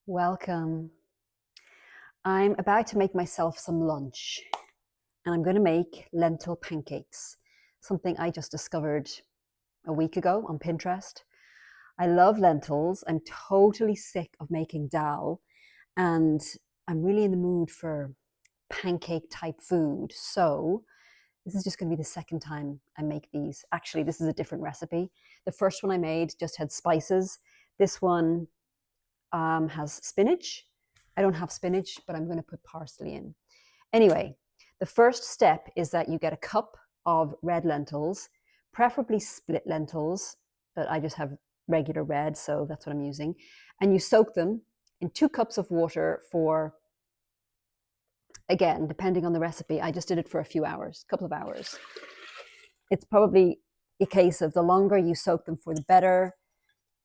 Welcome. I'm about to make myself some lunch and I'm going to make lentil pancakes, something I just discovered a week ago on Pinterest. I love lentils. I'm totally sick of making dal and I'm really in the mood for pancake type food. So this is just going to be the second time I make these. Actually, this is a different recipe. The first one I made just had spices. This one has spinach. I don't have spinach, but I'm going to put parsley in. Anyway, the first step is that you get a cup of red lentils, preferably split lentils, but I just have regular red, so that's what I'm using. And you soak them in 2 cups of water for, again, depending on the recipe, I just did it for a few hours, a couple of hours. It's probably a case of the longer you soak them for, the better.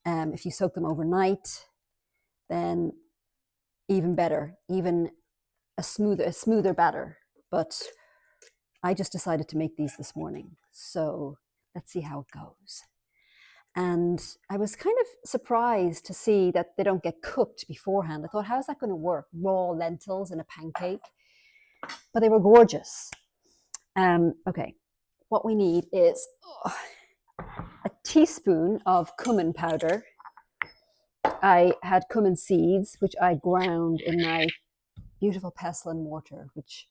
If you soak them overnight, then even better, even a smoother batter. But I just decided to make these this morning. So let's see how it goes. And I was kind of surprised to see that they don't get cooked beforehand. I thought, how's that going to work? Raw lentils in a pancake. But they were gorgeous. Okay, what we need is a teaspoon of cumin powder. I had cumin seeds, which I ground in my beautiful pestle and mortar, which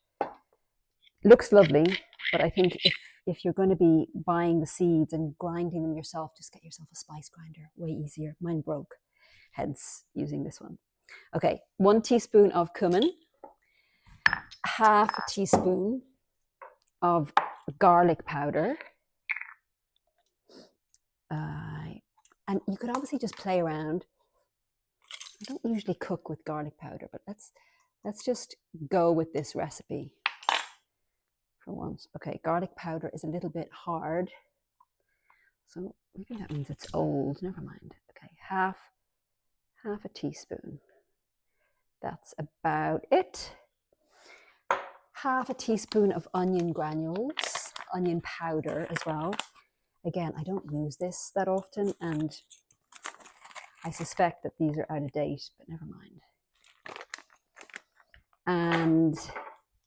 looks lovely, but I think if you're going to be buying the seeds and grinding them yourself, just get yourself a spice grinder, way easier. Mine broke, hence using this one. Okay, 1 teaspoon of cumin, half a teaspoon of garlic powder, and you could obviously just play around. I don't usually cook with garlic powder, but let's just go with this recipe for once. Okay, garlic powder is a little bit hard, so maybe that means it's old. Never mind. Okay, half a teaspoon. That's about it. Half a teaspoon of onion granules, onion powder as well. Again, I don't use this that often, and I suspect that these are out of date, but never mind. And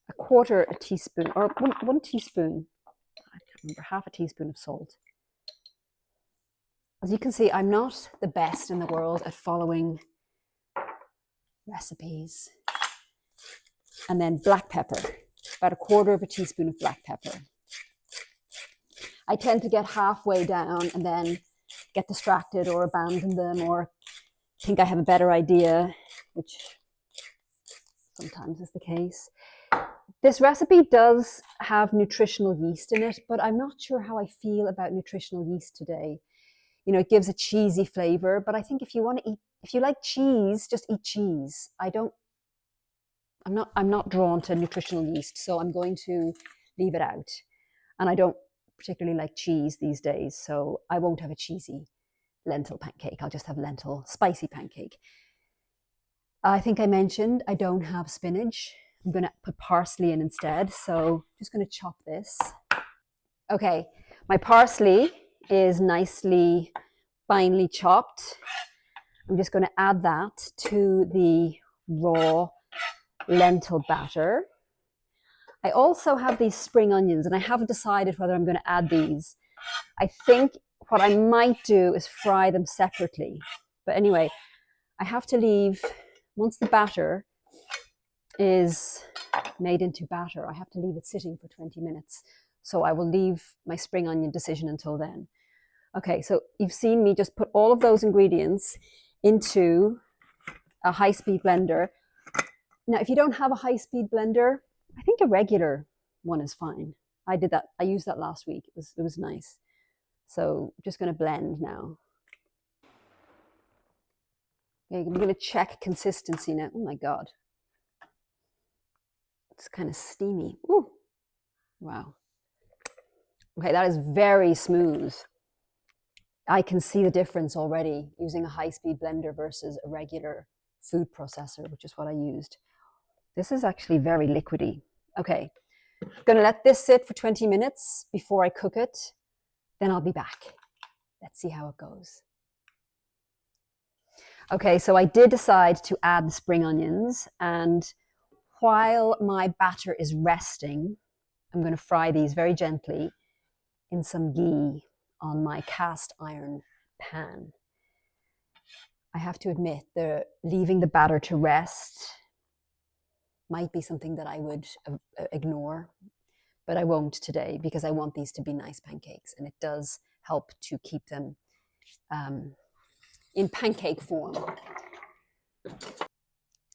a quarter a teaspoon, or one teaspoon, I can't remember, half a teaspoon of salt. As you can see, I'm not the best in the world at following recipes. And then black pepper, about a quarter of a teaspoon of black pepper. I tend to get halfway down and then get distracted or abandon them or think I have a better idea, which sometimes is the case. This recipe does have nutritional yeast in it, but I'm not sure how I feel about nutritional yeast today. You know, it gives a cheesy flavor, but I think if you want to eat, if you like cheese, just eat cheese. I'm not drawn to nutritional yeast, so I'm going to leave it out. And I don't particularly like cheese these days, so I won't have a cheesy lentil pancake. I'll just have lentil spicy pancake. I think I mentioned I don't have spinach. I'm going to put parsley in instead, so I'm just going to chop this. Okay, my parsley is nicely finely chopped. I'm just going to add that to the raw lentil batter. I also have these spring onions, and I haven't decided whether I'm going to add these. I think what I might do is fry them separately. But anyway, I have to leave, once the batter is made into batter, I have to leave it sitting for 20 minutes. So I will leave my spring onion decision until then. Okay, so you've seen me just put all of those ingredients into a high-speed blender. Now, if you don't have a high-speed blender, I think a regular one is fine. I did that. I used that last week. It was nice. So just going to blend now. Okay, I'm going to check consistency now. Oh my God. It's kind of steamy. Ooh. Wow. Okay, that is very smooth. I can see the difference already using a high-speed blender versus a regular food processor, which is what I used. This is actually very liquidy. Okay, I'm going to let this sit for 20 minutes before I cook it. Then I'll be back. Let's see how it goes. Okay, so I did decide to add the spring onions, and while my batter is resting, I'm going to fry these very gently in some ghee on my cast iron pan. I have to admit, leaving the batter to rest might be something that I would ignore, but I won't today because I want these to be nice pancakes, and it does help to keep them in pancake form.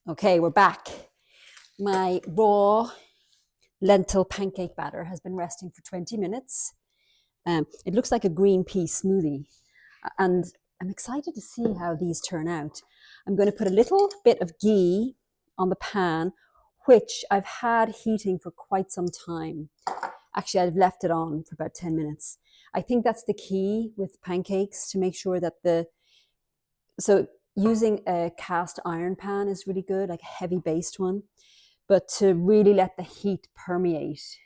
Okay, we're back. My raw lentil pancake batter has been resting for 20 minutes. It looks like a green pea smoothie, and I'm excited to see how these turn out. I'm going to put a little bit of ghee on the pan, which I've had heating for quite some time. Actually, I've left it on for about 10 minutes. I think that's the key with pancakes, to make sure that so using a cast iron pan is really good, like a heavy based one, but to really let the heat permeate.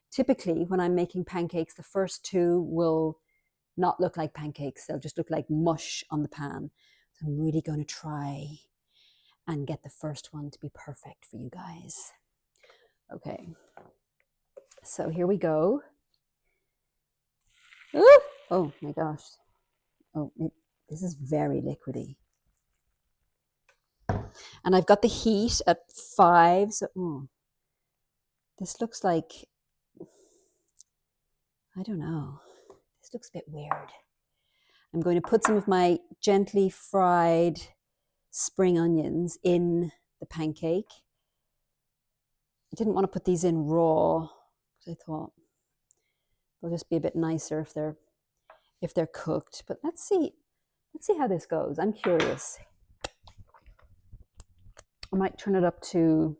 Typically, when I'm making pancakes, the first two will not look like pancakes. They'll just look like mush on the pan. So I'm really going to try and get the first one to be perfect for you guys. Okay, so here we go. Ooh! Oh my gosh. Oh, this is very liquidy. And I've got the heat at 5. So this looks like, I don't know. This looks a bit weird. I'm going to put some of my gently fried spring onions in the pancake. I didn't want to put these in raw because I thought they'll just be a bit nicer if they're cooked. But let's see how this goes. I'm curious. I might turn it up to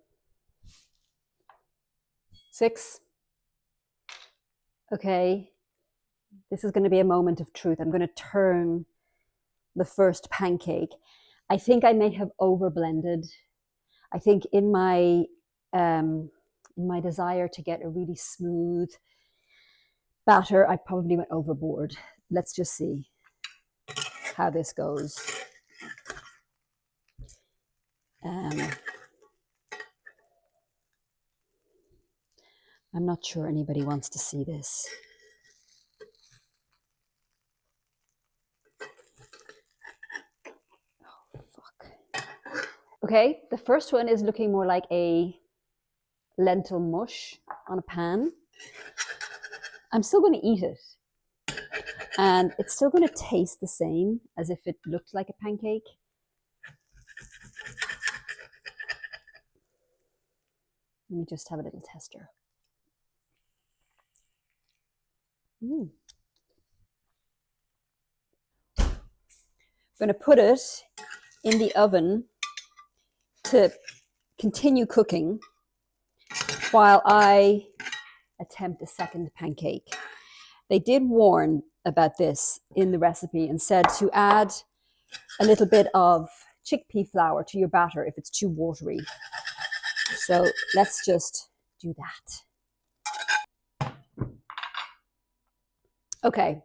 6. Okay, this is going to be a moment of truth. I'm going to turn the first pancake. I think I may have over blended. I think in my desire to get a really smooth batter, I probably went overboard. Let's just see how this goes. I'm not sure anybody wants to see this. Oh, fuck. Okay, the first one is looking more like a lentil mush on a pan. I'm still going to eat it. And it's still going to taste the same as if it looked like a pancake. Let me just have a little tester. I'm going to put it in the oven to continue cooking while I attempt a second pancake. They did warn about this in the recipe and said to add a little bit of chickpea flour to your batter if it's too watery. So let's just do that. Okay,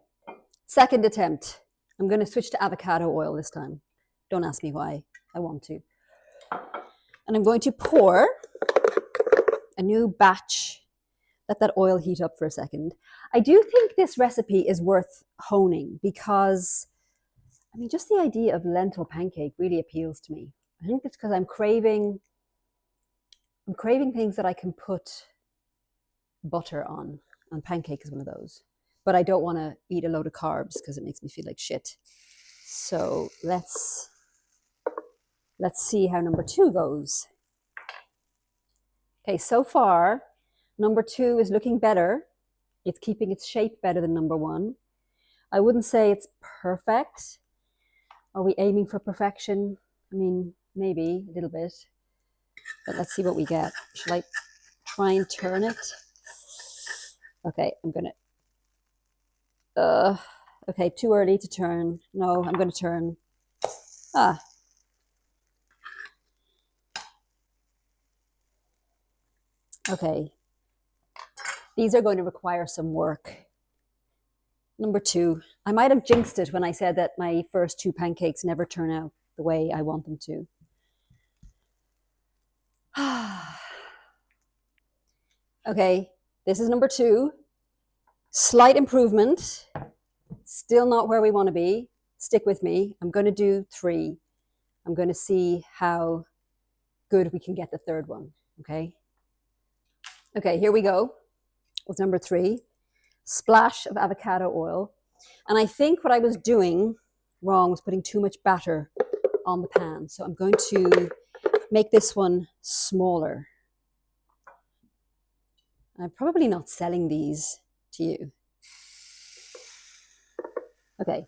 second attempt. I'm going to switch to avocado oil this time. Don't ask me why. I want to. And I'm going to pour a new batch. Let that oil heat up for a second. I do think this recipe is worth honing because, I mean, just the idea of lentil pancake really appeals to me. I think it's because I'm craving things that I can put butter on, and pancake is one of those. But I don't want to eat a load of carbs because it makes me feel like shit. So let's see how number 2 goes. Okay, so far, number 2 is looking better. It's keeping its shape better than number 1. I wouldn't say it's perfect. Are we aiming for perfection? I mean, maybe a little bit. But let's see what we get. Shall I try and turn it? Okay, I'm going to... okay, too early to turn. No, I'm going to turn. Okay. These are going to require some work. Number 2. I might have jinxed it when I said that my first 2 pancakes never turn out the way I want them to. Okay, this is number 2. Slight improvement. Still not where we want to be. Stick with me. I'm going to do 3. I'm going to see how good we can get the third one. Okay. Okay, here we go. With number 3. Splash of avocado oil. And I think what I was doing wrong was putting too much batter on the pan. So I'm going to make this one smaller. I'm probably not selling these to you. Okay,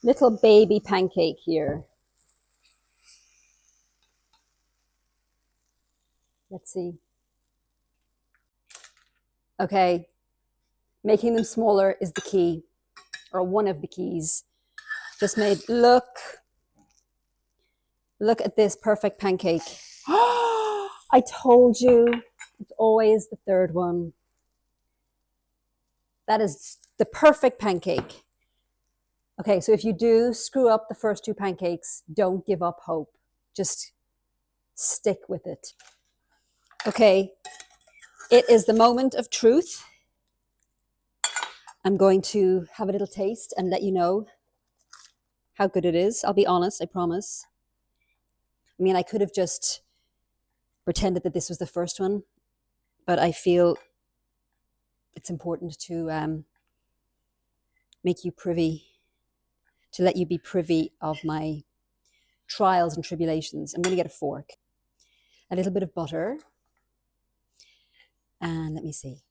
little baby pancake here. Let's see. Okay, making them smaller is the key, or one of the keys. Just made, look at this perfect pancake. I told you, it's always the third one. That is the perfect pancake. Okay, so if you do screw up the first 2 pancakes, don't give up hope. Just stick with it. Okay, it is the moment of truth. I'm going to have a little taste and let you know how good it is. I'll be honest, I promise. I mean, I could have just pretended that this was the first one, but I feel it's important to make you privy, to let you be privy of my trials and tribulations. I'm going to get a fork, a little bit of butter, and let me see.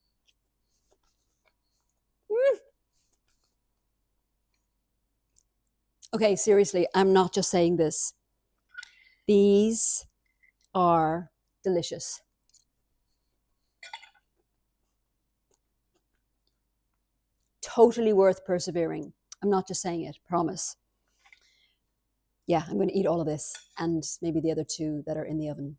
Okay, seriously, I'm not just saying this. These are delicious. Totally worth persevering. I'm not just saying it, promise. Yeah, I'm going to eat all of this and maybe the other 2 that are in the oven.